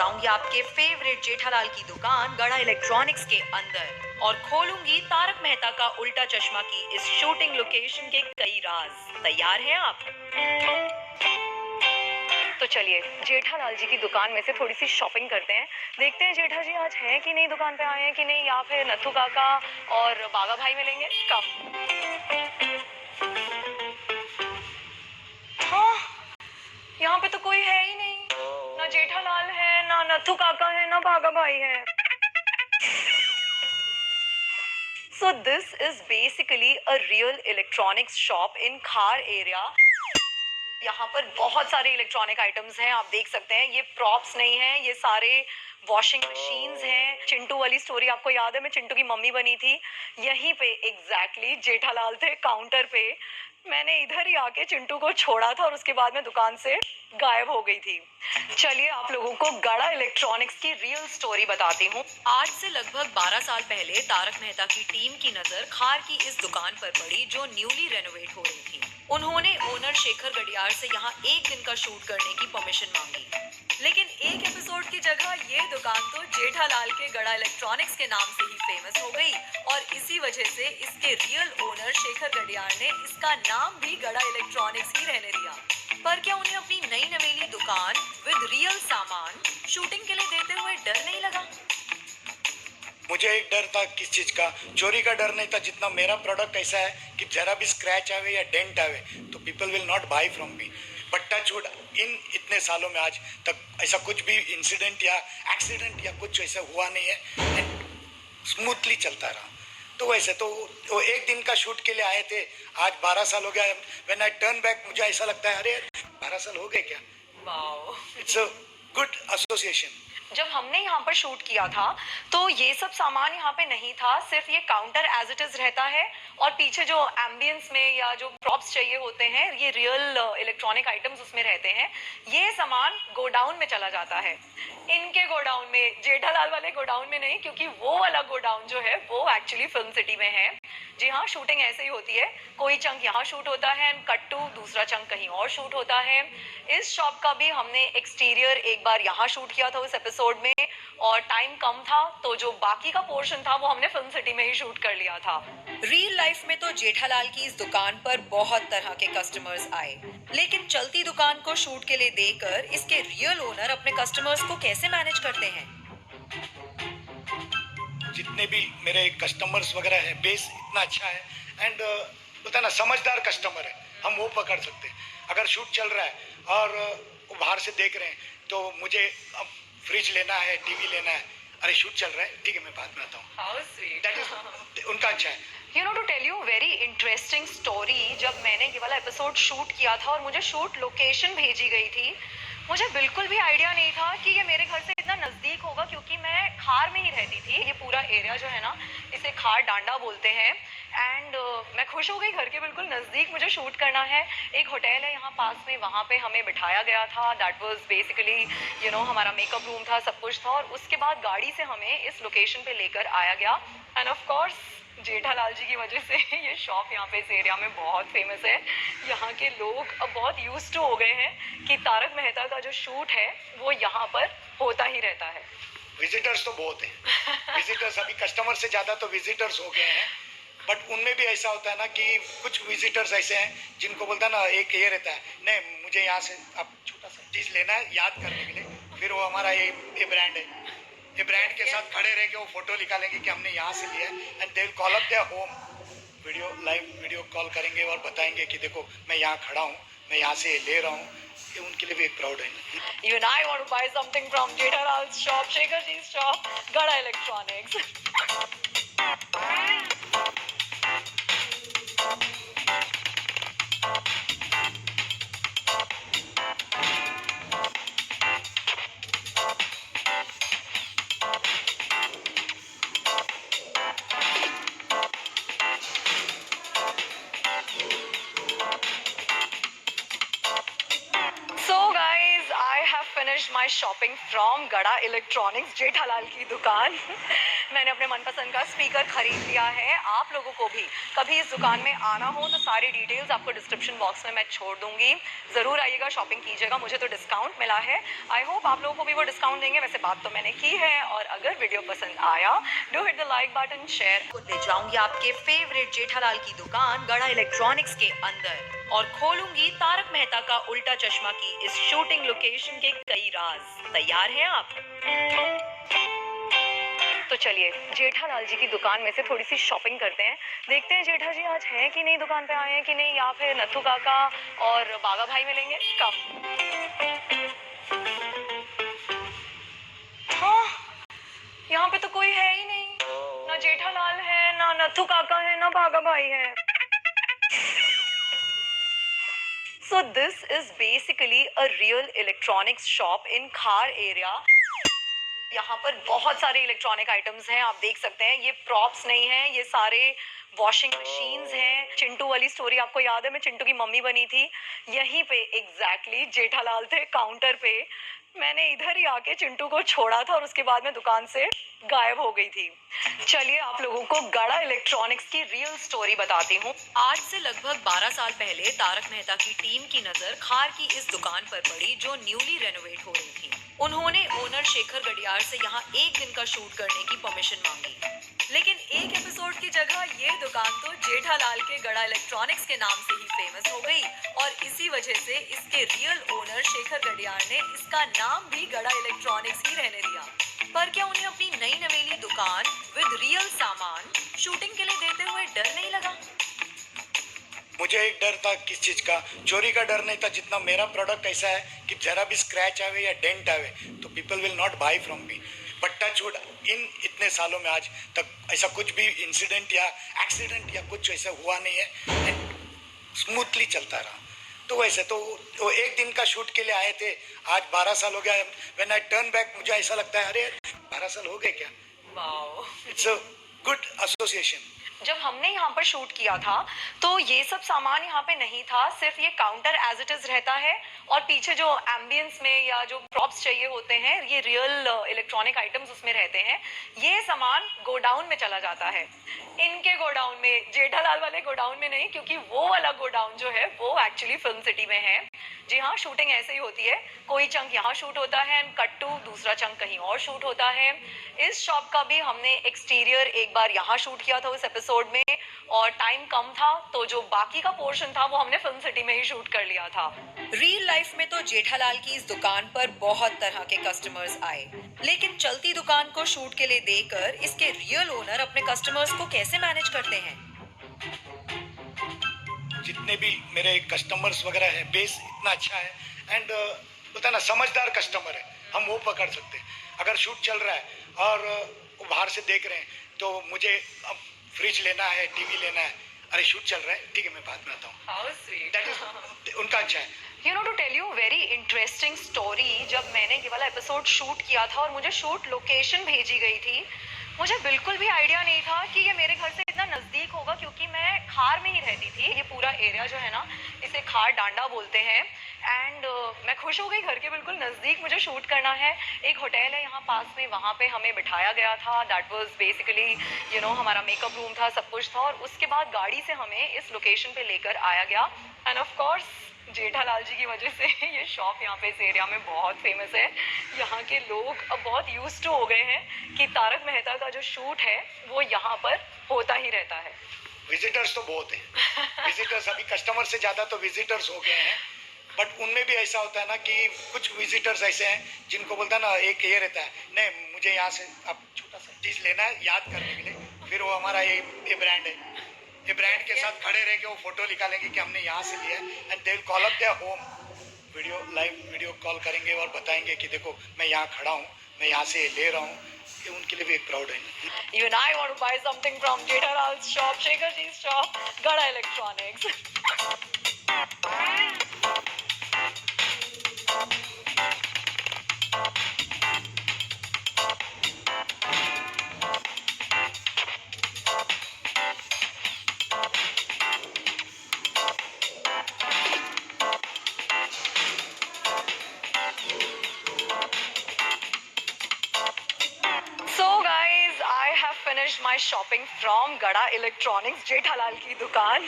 जाऊंगी आपके फेवरेट जेठालाल की दुकान गड़ा इलेक्ट्रॉनिक्स के अंदर और खोलूंगी तारक मेहता का उल्टा चश्मा की इस शूटिंग लोकेशन के कई राज। तैयार हैं आप? तो चलिए जेठालाल जी की दुकान में से थोड़ी सी शॉपिंग करते हैं। देखते हैं जेठा जी आज हैं कि नहीं, दुकान पे आए हैं कि नहीं, या फिर नथु काका और बागा भाई मिलेंगे कब। हाँ, यहाँ पे तो कोई है ही नहीं, ना जेठालाल है, ना नथु काका है, ना बागा भाई है। So this is basically a real electronics shop in Khar area. यहाँ पर बहुत सारे इलेक्ट्रॉनिक आइटम्स हैं, आप देख सकते हैं। ये प्रॉप्स नहीं है, ये सारे वॉशिंग मशीन्स हैं। चिंटू वाली स्टोरी आपको याद है, मैं चिंटू की मम्मी बनी थी। यहीं पे एग्जैक्टली जेठालाल थे काउंटर पे। मैंने इधर ही आके चिंटू को छोड़ा था और उसके बाद मैं दुकान से गायब हो गई थी। चलिए आप लोगों को गड़ा इलेक्ट्रॉनिक्स की रियल स्टोरी बताती हूँ। आज से लगभग 12 साल पहले तारक मेहता की टीम की नजर खार की इस दुकान पर पड़ी जो न्यूली रेनोवेट हो रही थी। उन्होंने ओनर शेखर गडियार से यहाँ एक दिन का शूट करने की परमिशन मांगी, लेकिन एक एपिसोड की जगह ये दुकान तो जेठालाल के गड़ा इलेक्ट्रॉनिक्स के नाम से ही फेमस हो गई और इसी वजह से इसके रियल ओनर शेखर गडियार ने इसका नाम भी गड़ा इलेक्ट्रॉनिक्स ही रहने दिया। पर क्या उन्हें अपनी नई नवेली दुकान विद रियल सामान शूटिंग के लिए देते हुए डर नहीं लगा? मुझे एक डर था, किस चीज का? चोरी का डर नहीं था, जितना मेरा प्रोडक्ट ऐसा है कि जरा भी स्क्रैच आवे या डेंट आवे तो people will not buy from me. But touch wood, इन इतने सालों में आज तक ऐसा कुछ भी इंसिडेंट या एक्सीडेंट या कुछ ऐसा हुआ नहीं है एंड स्मूथली चलता रहा। तो वैसे तो वो एक दिन का शूट के लिए आए थे, आज 12 साल हो गया। व्हेन आई टर्न बैक मुझे ऐसा लगता है अरे 12 साल हो गए क्या। Wow, it's a good association. जब हमने यहाँ पर शूट किया था तो ये सब सामान यहाँ पे नहीं था, सिर्फ ये काउंटर एज इट इज रहता है और पीछे जो एम्बियंस में या जो प्रॉप्स चाहिए होते हैं, ये रियल इलेक्ट्रॉनिक आइटम्स उसमें रहते हैं। ये सामान गोडाउन में चला जाता है, इनके गोडाउन में, जेठालाल वाले गोडाउन में नहीं, क्योंकि वो वाला गोडाउन जो है वो एक्चुअली फिल्म सिटी में है। जी हाँ, शूटिंग ऐसे ही होती है, कोई चंक यहाँ शूट होता है एंड कट टू दूसरा चंक कहीं और शूट होता है। इस शॉप का भी हमने एक्सटीरियर एक बार यहाँ शूट किया था उस एपिसोड में, और टाइम कम था तो जो बाकी का पोर्शन था वो हमने फिल्म सिटी में ही शूट कर लिया था। रियल लाइफ में तो जेठालाल की इस दुकान पर बहुत तरह के कस्टमर्स आए, लेकिन चलती दुकान को शूट के लिए देकर इसके रियल ओनर अपने कस्टमर्स को कैसे मैनेज करते हैं? जितने भी मेरे कस्टमर्स वगैरह है, बेस इतना अच्छा है एंड बोलता है ना, समझदार कस्टमर है, हम वो पकड़ सकते हैं। अगर शूट चल रहा है और वो बाहर से देख रहे हैं तो मुझे अब फ्रिज लेना है, टीवी लेना है, अरे शूट चल रहा है, ठीक है मैं बाद में आता हूँ। How sweet. That is, उनका अच्छा है। You know, to tell you very interesting story, जब मैंने ये वाला एपिसोड शूट किया था और मुझे शूट लोकेशन भेजी गई थी, मुझे बिल्कुल भी आइडिया नहीं था कि ये मेरे घर से इतना नज़दीक होगा, क्योंकि मैं खार में ही रहती थी। ये पूरा एरिया जो है ना, इसे खार डांडा बोलते हैं। एंड मैं खुश हो गई, घर के बिल्कुल नज़दीक मुझे शूट करना है। एक होटल है यहाँ पास में, वहाँ पे हमें बिठाया गया था। That was basically you know हमारा मेकअप रूम था, सब कुछ था। और उसके बाद गाड़ी से हमें इस लोकेशन पे लेकर आया गया एंड ऑफ कोर्स जेठालाल जी की वजह से ये शॉप यहाँ पे इस एरिया में बहुत फेमस है। यहाँ के लोग अब बहुत यूज टू हो गए हैं कि तारक मेहता का जो शूट है वो यहाँ पर होता ही रहता है। विजिटर्स तो बहुत हैं, विजिटर्स अभी कस्टमर से ज़्यादा तो विजिटर्स हो गए हैं। बट उनमें भी ऐसा होता है ना कि कुछ विजिटर्स ऐसे हैं जिनको बोलता है ना, एक ये रहता है, नहीं मुझे यहाँ से अब छोटा सा चीज़ लेना है याद करने के लिए, फिर वो हमारा ये ब्रांड है, ये ब्रांड के साथ खड़े रह के वो फोटो निकालेंगे कि हमने यहाँ से लिया है and they will call up their home, video live video call करेंगे और बताएंगे कि देखो मैं यहाँ खड़ा हूँ, मैं यहाँ से ले रहा हूँ। ये उनके लिए भी एक प्राउड है। Even I want to buy something from Jethalal's shop, Shekhar ji's shop, Gada Electronics. So guys, I have finished my my shopping from गड़ा इलेक्ट्रॉनिक्स, जेठालाल की दुकान। मैंने अपने मनपसंद का स्पीकर खरीद लिया है। आप लोगों को भी कभी इस दुकान में आना हो तो सारी डिटेल्स आपको डिस्क्रिप्शन बॉक्स में मैं छोड़ दूंगी। ज़रूर आइएगा, शॉपिंग कीजिएगा। मुझे तो डिस्काउंट मिला है, आई होप आप लोगों को भी वो डिस्काउंट देंगे। वैसे बात तो मैंने की है। और अगर वीडियो पसंद आया, do hit the like button, share. ले जाऊंगी आपके फेवरेट जेठालाल की दुकान गड़ा इलेक्ट्रॉनिक्स के अंदर और खोलूंगी तारक मेहता का उल्टा चश्मा की इस शूटिंग लोकेशन के कई राज। तैयार हैं आप? तो चलिए जेठालाल जी की दुकान में से थोड़ी सी शॉपिंग करते हैं। देखते हैं जेठा जी आज हैं कि नहीं, दुकान पे आए हैं कि नहीं, या फिर नथु काका और बागा भाई मिलेंगे कब। हाँ, यहाँ पे तो कोई है ही नहीं, ना जेठालाल है, ना नथु काका है, ना बागा भाई है। So this is basically a real electronics shop in Khar area. यहाँ पर बहुत सारे इलेक्ट्रॉनिक आइटम्स हैं, आप देख सकते हैं। ये प्रॉप्स नहीं है, ये सारे वॉशिंग मशीन्स हैं। चिंटू वाली स्टोरी आपको याद है, मैं चिंटू की मम्मी बनी थी। यहीं पे एग्जैक्टली जेठालाल थे काउंटर पे। मैंने इधर ही आके चिंटू को छोड़ा था और उसके बाद मैं दुकान से गायब हो गई थी। चलिए आप लोगों को गड़ा इलेक्ट्रॉनिक्स की रियल स्टोरी बताती हूँ। आज से लगभग 12 साल पहले तारक मेहता की टीम की नजर खार की इस दुकान पर पड़ी जो न्यूली रेनोवेट हो रही थी। उन्होंने ओनर शेखर गडियार से यहाँ एक दिन का शूट करने की परमिशन मांगी, लेकिन एक एपिसोड की जगह ये दुकान तो जेठालाल के गड़ा इलेक्ट्रॉनिक्स के नाम से ही फेमस हो गई और इसी वजह से इसके रियल ओनर शेखर गडियार ने इसका नाम भी गड़ा इलेक्ट्रॉनिक्स ही रहने दिया। पर क्या उन्हें अपनी नई नवेली दुकान विद रियल सामान शूटिंग के लिए देते हुए डर नहीं लगा? मुझे एक डर था, किस चीज का? चोरी का डर नहीं था, जितना मेरा प्रोडक्ट ऐसा है कि जरा भी स्क्रैच आवे या डेंट आवे तो people will not buy from me. But touch wood, इन इतने सालों में आज तक ऐसा कुछ भी इंसिडेंट या एक्सीडेंट या कुछ ऐसा हुआ नहीं है एंड स्मूथली चलता रहा। तो वैसे तो वो एक दिन का शूट के लिए आए थे, आज 12 साल हो गया। व्हेन आई टर्न बैक मुझे ऐसा लगता है अरे 12 साल हो गए क्या। Wow, it's a good association. जब हमने यहाँ पर शूट किया था तो ये सब सामान यहाँ पे नहीं था, सिर्फ ये काउंटर एज इट इज रहता है और पीछे जो एम्बियंस में या जो प्रॉप्स चाहिए होते हैं, ये रियल इलेक्ट्रॉनिक आइटम्स उसमें रहते हैं। ये सामान गोडाउन में चला जाता है, इनके गोडाउन में, जेठालाल वाले गोडाउन में नहीं, क्योंकि वो वाला गोडाउन जो है वो एक्चुअली फिल्म सिटी में है। जी हाँ, शूटिंग ऐसे ही होती है, कोई चंक यहाँ शूट होता है एंड कट टू दूसरा चंक कहीं और शूट होता है। इस शॉप का भी हमने एक्सटीरियर एक बार यहाँ शूट किया था उस एपिसोड में, और टाइम कम था तो जो बाकी का पोर्शन था वो हमने फिल्म सिटी में ही शूट कर लिया था। रियल लाइफ में तो जेठालाल की इस दुकान पर बहुत तरह के कस्टमर्स आए, लेकिन चलती दुकान को शूट के लिए देकर इसके रियल ओनर अपने कस्टमर्स को कैसे मैनेज करते हैं? जितने भी मेरे कस्टमर्स वगैरह है, बेस इतना अच्छा है एंड बोलता है ना, समझदार कस्टमर है, हम वो पकड़ सकते हैं। अगर शूट चल रहा है और वो बाहर से देख रहे हैं तो मुझे अब फ्रिज लेना है, टीवी लेना है, अरे शूट चल रहा है, ठीक है मैं बाद में आता हूँ। How sweet. That is, उनका अच्छा है। You know, to tell you very interesting story, जब मैंने ये वाला एपिसोड शूट किया था और मुझे शूट लोकेशन भेजी गई थी, मुझे बिल्कुल भी आइडिया नहीं था कि ये मेरे घर से इतना नज़दीक होगा, क्योंकि मैं खार में ही रहती थी। ये पूरा एरिया जो है ना, इसे खार डांडा बोलते हैं। एंड मैं खुश हो गई, घर के बिल्कुल नज़दीक मुझे शूट करना है। एक होटल है यहाँ पास में, वहाँ पे हमें बिठाया गया था। That was basically you know हमारा मेकअप रूम था, सब कुछ था। और उसके बाद गाड़ी से हमें इस लोकेशन पे लेकर आया गया एंड ऑफ कोर्स जेठालाल जी की वजह से ये शॉप यहाँ पे इस एरिया में बहुत फेमस है। यहाँ के लोग अब बहुत यूज टू हो गए हैं कि तारक मेहता का जो शूट है वो यहाँ पर होता ही रहता है। विजिटर्स तो बहुत हैं, विजिटर्स अभी कस्टमर से ज़्यादा तो विजिटर्स हो गए हैं। बट उनमें भी ऐसा होता है ना कि कुछ विजिटर्स ऐसे हैं जिनको बोलता है ना, एक ये रहता है, नहीं मुझे यहाँ से अब छोटा सा चीज़ लेना है याद करने के लिए, फिर वो हमारा ये ब्रांड है, ये ब्रांड के साथ खड़े रह के वो फोटो निकालेंगे कि हमने यहाँ से लिया है and they will call up their home, live video call करेंगे और बताएंगे कि देखो मैं यहाँ खड़ा हूँ, मैं यहाँ से ले रहा हूँ। ये उनके लिए भी एक प्राउड है। Even I want to buy something from Jethalal's shop, Shekhar ji's shop, Gada Electronics. finished my shopping from गड़ा इलेक्ट्रॉनिक्स, जेठालाल की दुकान।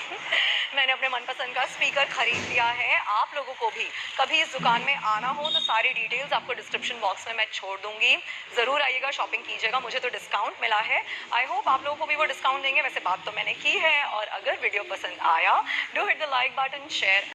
मैंने अपने मनपसंद का स्पीकर खरीद लिया है। आप लोगों को भी कभी इस दुकान में आना हो तो सारी डिटेल्स आपको डिस्क्रिप्शन बॉक्स में मैं छोड़ दूंगी, ज़रूर आइएगा, शॉपिंग कीजिएगा। मुझे तो डिस्काउंट मिला है, आई होप आप लोगों को भी वो डिस्काउंट देंगे। वैसे बात तो मैंने की है। और अगर वीडियो पसंद आया, do hit the like button, share